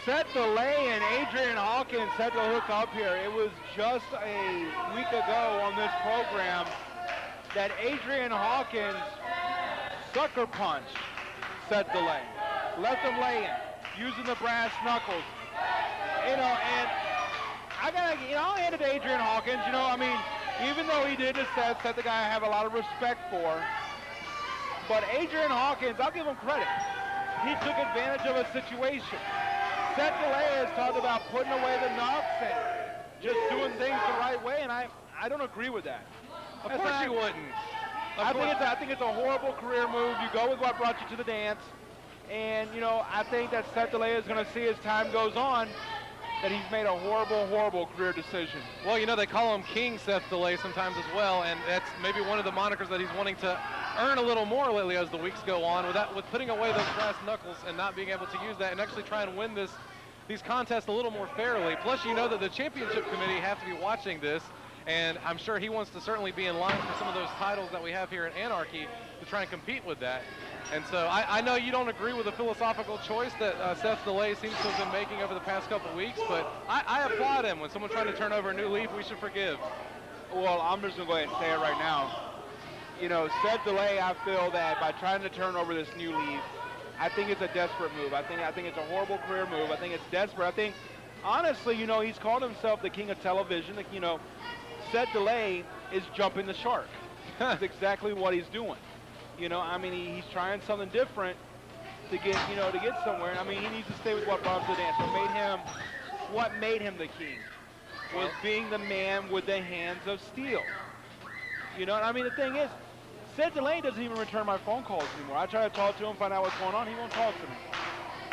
Seth DeLay and Adrian Hawkins had to hook up here. It was just a week ago on this program that Adrian Hawkins sucker punched Seth DeLay. Left him laying, using the brass knuckles. You know, and I gotta, I'll hand it to Adrian Hawkins. I mean, even though he did to Seth the guy I have a lot of respect for, but Adrian Hawkins, I'll give him credit. He took advantage of a situation. Seth DeLay has talked about putting away the nuts and just doing things the right way, and I don't agree with that. Of course you wouldn't. I think it's a horrible career move. You go with what brought you to the dance, and I think that Seth DeLay is going to see as time goes on that he's made a horrible, horrible career decision. Well, they call him King Seth DeLay sometimes as well, and that's maybe one of the monikers that he's wanting to earn a little more lately as the weeks go on, with putting away those brass knuckles and not being able to use that and actually try and win these contests a little more fairly. Plus, that the championship committee have to be watching this, and I'm sure he wants to certainly be in line for some of those titles that we have here in Anarchy to try and compete with that. And so I know you don't agree with the philosophical choice that Seth DeLay seems to have been making over the past couple of weeks, but I applaud him. When someone's trying to turn over a new leaf, we should forgive. Well, I'm just going to go ahead and say it right now. Seth DeLay, I feel that by trying to turn over this new leaf, I think it's a desperate move. I think it's a horrible career move. I think it's desperate. I think, honestly, he's called himself the king of television. Seth DeLay is jumping the shark. That's exactly what he's doing. I mean, he's trying something different to get somewhere. I mean, he needs to stay with what brought him to the dance. What made him the king was being the man with the hands of steel. I mean, the thing is, Seth DeLay doesn't even return my phone calls anymore. I try to talk to him, find out what's going on. He won't talk to me.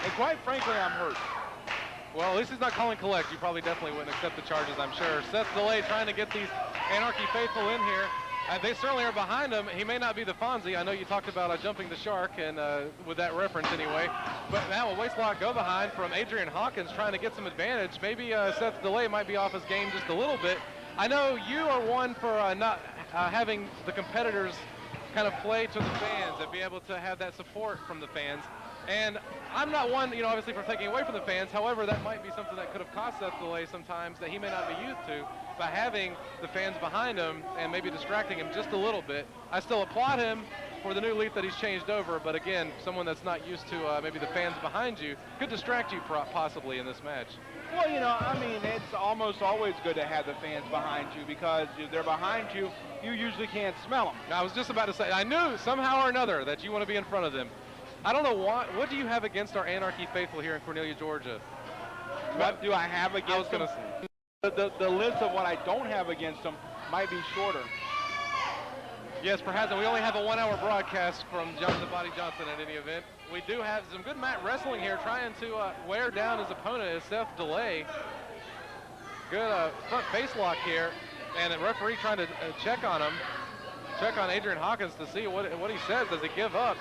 And quite frankly, I'm hurt. Well, at least he's not calling collect. You probably definitely wouldn't accept the charges, I'm sure. Seth DeLay trying to get these Anarchy faithful in here. They certainly are behind him. He may not be the Fonzie. I know you talked about jumping the shark, and with that reference anyway. But now a waistlock go behind from Adrian Hawkins trying to get some advantage. Maybe Seth DeLay might be off his game just a little bit. I know you are one for not having the competitors kind of play to the fans and be able to have that support from the fans. And I'm not one, obviously, for taking away from the fans. However, that might be something that could have cost Seth DeLay sometimes that he may not be used to by having the fans behind him and maybe distracting him just a little bit. I still applaud him for the new leaf that he's changed over, but again, someone that's not used to maybe the fans behind you could distract you possibly in this match. Well, I mean, it's almost always good to have the fans behind you because if they're behind you, you usually can't smell them. I was just about to say, I knew somehow or another that you want to be in front of them. I don't know what do you have against our Anarchy faithful here in Cornelia, Georgia? What do I have against them? The list of what I don't have against them might be shorter. Yes, perhaps, and we only have a 1 hour broadcast from Johnson Body Johnson at any event. We do have some good mat wrestling here, trying to wear down his opponent is Seth DeLay. Good front face lock here, and the referee trying to check on him, check on Adrian Hawkins to see what he says. Does he give up?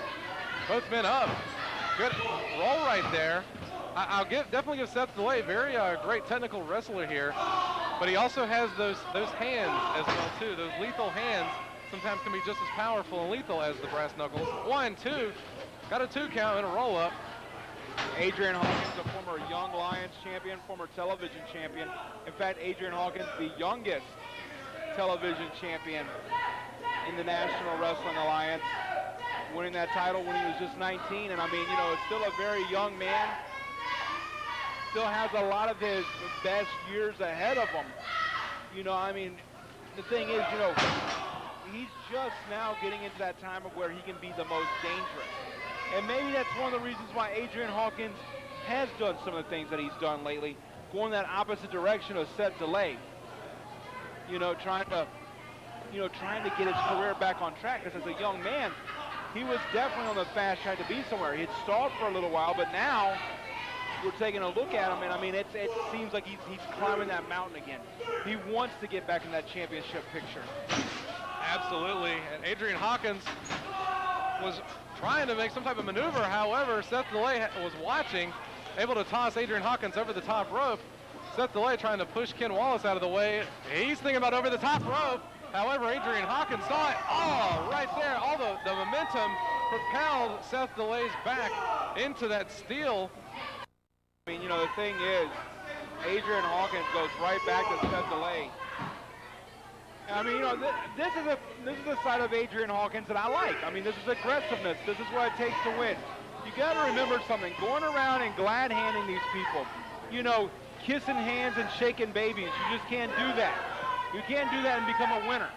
Both men up. Good roll right there. I'll definitely give Seth DeLay, very great technical wrestler here, but he also has those hands as well too. Those lethal hands sometimes can be just as powerful and lethal as the brass knuckles. 1, 2, got a 2 count and a roll up. Adrian Hawkins, a former Young Lions champion, former television champion. In fact, Adrian Hawkins, the youngest television champion in the National Wrestling Alliance, winning that title when he was just 19. And I mean, it's still a very young man. Still has a lot of his best years ahead of him. I mean, the thing is, he's just now getting into that time of where he can be the most dangerous. And maybe that's one of the reasons why Adrian Hawkins has done some of the things that he's done lately, going that opposite direction of Seth DeLay. Trying to get his career back on track, because as a young man, he was definitely on the fast track to be somewhere. He had stalled for a little while, but now we're taking a look at him, and I mean, it seems like he's climbing that mountain again. He wants to get back in that championship picture. Absolutely, and Adrian Hawkins was trying to make some type of maneuver. However, Seth DeLay was watching, able to toss Adrian Hawkins over the top rope. Seth DeLay trying to push Ken Wallace out of the way. He's thinking about over the top rope. However, Adrian Hawkins saw it. Oh, right there. All the momentum propelled Seth DeLay's back into that steel. I mean, you know, the thing is, Adrian Hawkins goes right back to Seth DeLay. I mean, you know, this is a side of Adrian Hawkins that I like. I mean, this is aggressiveness. This is what it takes to win. You got to remember something. Going around and glad-handing these people, you know, kissing hands and shaking babies, you just can't do that. You can't do that and become a winner.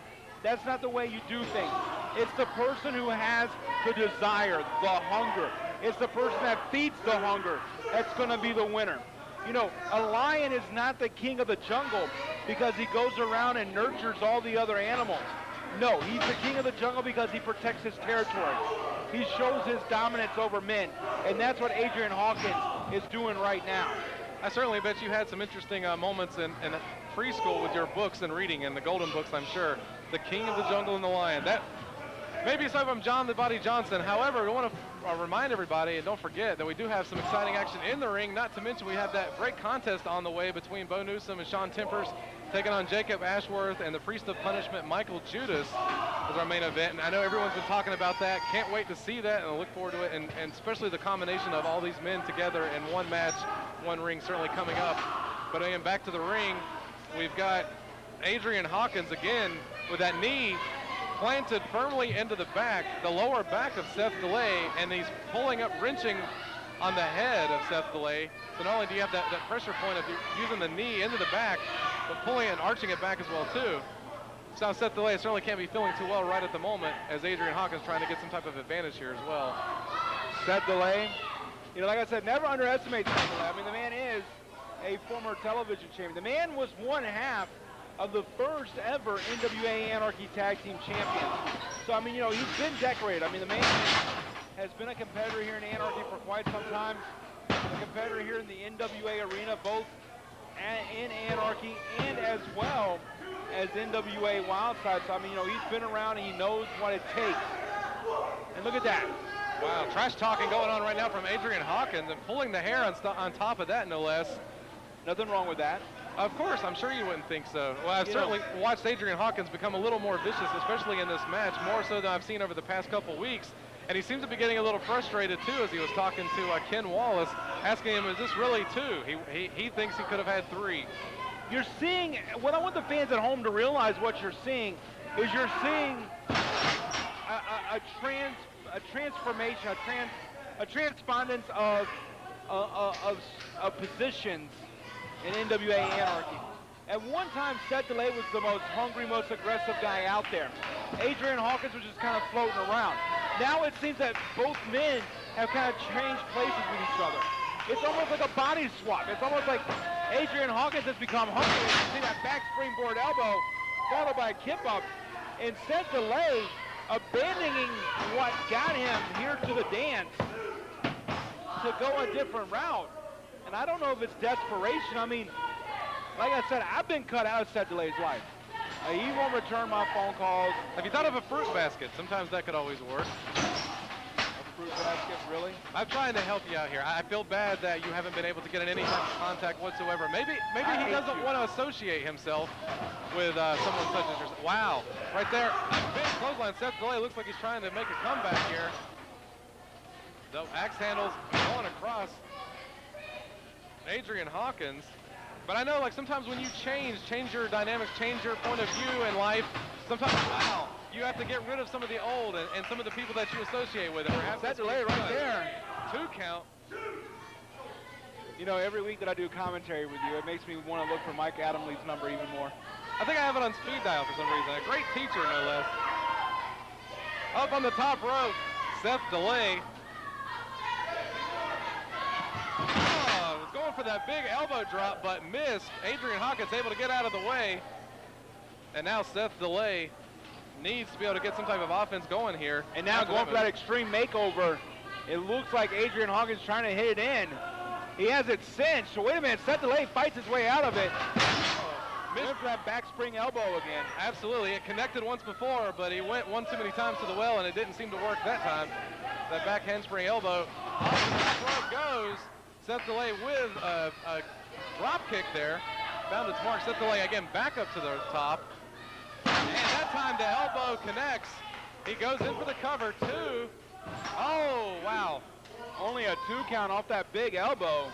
That's not the way you do things. It's the person who has the desire, the hunger. It's the person that feeds the hunger that's going to be the winner. You know, a lion is not the king of the jungle because he goes around and nurtures all the other animals. No, he's the king of the jungle because he protects his territory. He shows his dominance over men, and that's what Adrian Hawkins is doing right now. I certainly bet you had some interesting moments in preschool with your books and reading, and the golden books, I'm sure. The King of the Jungle and the Lion. That maybe some from John the Body Johnson. However, we want to remind everybody, and don't forget, that we do have some exciting action in the ring. Not to mention we have that great contest on the way between Bo Newsom and Sean Tempers taking on Jacob Ashworth, and the Priest of Punishment, Michael Judas, is our main event. And I know everyone's been talking about that. Can't wait to see that, and I look forward to it, and especially the combination of all these men together in one match, one ring certainly coming up. But again, back to the ring, we've got Adrian Hawkins again with that knee planted firmly into the back, the lower back of Seth DeLay, and he's pulling up, wrenching on the head of Seth DeLay. So not only do you have that pressure point of using the knee into the back, but pulling and arching it back as well too. So Seth DeLay certainly can't be feeling too well right at the moment, as Adrian Hawkins trying to get some type of advantage here as well. Seth DeLay, you know, like I said, never underestimate Seth DeLay. I mean, the man is a former television champion. The man was one half of the first ever NWA Anarchy Tag Team Champions. So, I mean, you know, he's been decorated. I mean, the man has been a competitor here in Anarchy for quite some time. A competitor here in the NWA arena, both in Anarchy and as well as NWA Wildside. So, I mean, you know, he's been around and he knows what it takes. And look at that. Wow, trash talking going on right now from Adrian Hawkins, and pulling the hair on top of that, no less. Nothing wrong with that. Of course, I'm sure you wouldn't think so. Well, I've certainly watched Adrian Hawkins become a little more vicious, especially in this match, more so than I've seen over the past couple weeks. And he seems to be getting a little frustrated, too, as he was talking to Ken Wallace, asking him, is this really 2? He thinks he could have had 3. You're seeing, what I want the fans at home to realize what you're seeing is you're seeing a transformation, a transpondence of positions in NWA Anarchy. At one time, Seth DeLay was the most hungry, most aggressive guy out there. Adrian Hawkins was just kind of floating around. Now it seems that both men have kind of changed places with each other. It's almost like a body swap. It's almost like Adrian Hawkins has become hungry. You see that back springboard elbow followed by a kip up. And Seth DeLay abandoning what got him here to the dance to go a different route. And I don't know if it's desperation. I mean, like I said, I've been cut out of Seth DeLay's life. He won't return my phone calls. Have you thought of a fruit basket? Sometimes that could always work. A fruit basket, really? I'm trying to help you out here. I feel bad that you haven't been able to get in any type of contact whatsoever. Maybe he doesn't want to associate himself with someone such as yourself. Wow, right there, big clothesline. Seth DeLay looks like he's trying to make a comeback here. The axe handles going across Adrian Hawkins. But I know, like, sometimes when you change your dynamics, change your point of view in life, sometimes, wow, you have to get rid of some of the old and some of the people that you associate with it. Perhaps Seth DeLay right there. 2 count. You know, every week that I do commentary with you, it makes me want to look for Mike Adamley's number even more. I think I have it on speed dial for some reason. A great teacher, no less. Up on the top rope, Seth DeLay. Going for that big elbow drop, but missed. Adrian Hawkins able to get out of the way. And now Seth DeLay needs to be able to get some type of offense going here. And now going for that extreme makeover. It looks like Adrian Hawkins trying to hit it in. He has it cinched. So wait a minute, Seth DeLay fights his way out of it. Missed for that back spring elbow again. Absolutely, it connected once before, but he went one too many times to the well, and it didn't seem to work that time. That back handspring elbow. Off the top rope goes. Seth DeLay with a drop kick there. Found its mark. Seth DeLay again back up to the top. And that time the elbow connects. He goes in for the cover, 2. Oh, wow. Only a 2 count off that big elbow.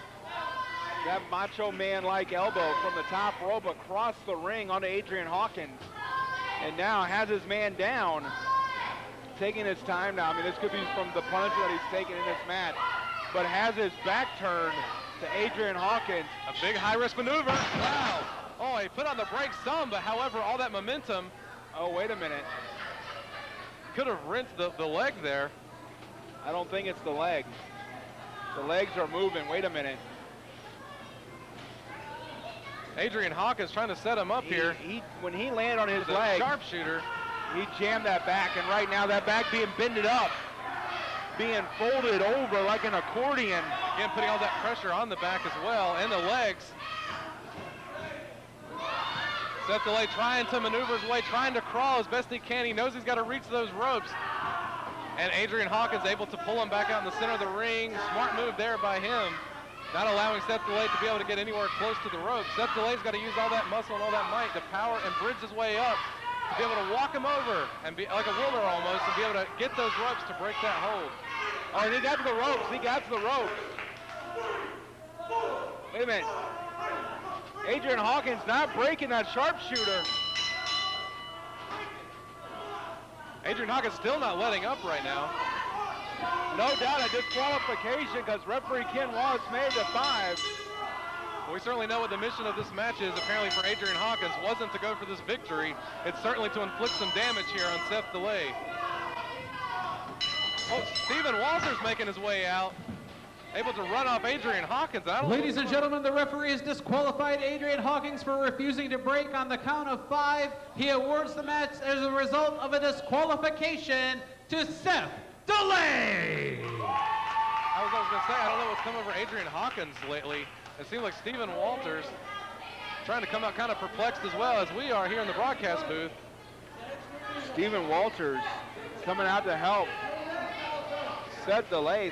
that Macho Man-like elbow from the top rope across the ring onto Adrian Hawkins. And now has his man down, taking his time now. I mean, this could be from the punch that he's taken in this match, but has his back turned to Adrian Hawkins. A big high-risk maneuver. Wow. Oh, he put on the brakes some, but however, all that momentum. Oh, wait a minute. Could have rinsed the leg there. I don't think it's the leg. The legs are moving. Wait a minute. Adrian Hawkins trying to set him up here. When he landed on his The leg, sharpshooter. he jammed that back, and right now that back being bended up, being folded over like an accordion. Again, putting all that pressure on the back as well, and the legs. Seth DeLay trying to maneuver his way, trying to crawl as best he can. He knows he's got to reach those ropes. And Adrian Hawkins able to pull him back out in the center of the ring. Smart move there by him. Not allowing Seth DeLay to be able to get anywhere close to the ropes. Seth DeLay's got to use all that muscle and all that might to power and bridge his way up, to be able to walk him over and be like a ruler almost, and be able to get those ropes to break that hold. Oh, and he got to the ropes. He got to the ropes. Wait a minute. Adrian Hawkins not breaking that sharpshooter. Adrian Hawkins still not letting up right now. No doubt a disqualification because referee Ken Wallace made it 5. Well, we certainly know what the mission of this match is, apparently for Adrian Hawkins, wasn't to go for this victory. It's certainly to inflict some damage here on Seth DeLay. Oh, Stephen Walters making his way out, able to run off Adrian Hawkins. Ladies and gentlemen, the referee has disqualified Adrian Hawkins for refusing to break on the count of 5. He awards the match as a result of a disqualification to Seth DeLay. I was going to say, I don't know what's come over Adrian Hawkins lately. It seems like Stephen Walters trying to come out kind of perplexed as well as we are here in the broadcast booth. Stephen Walters coming out to help Seth DeLay.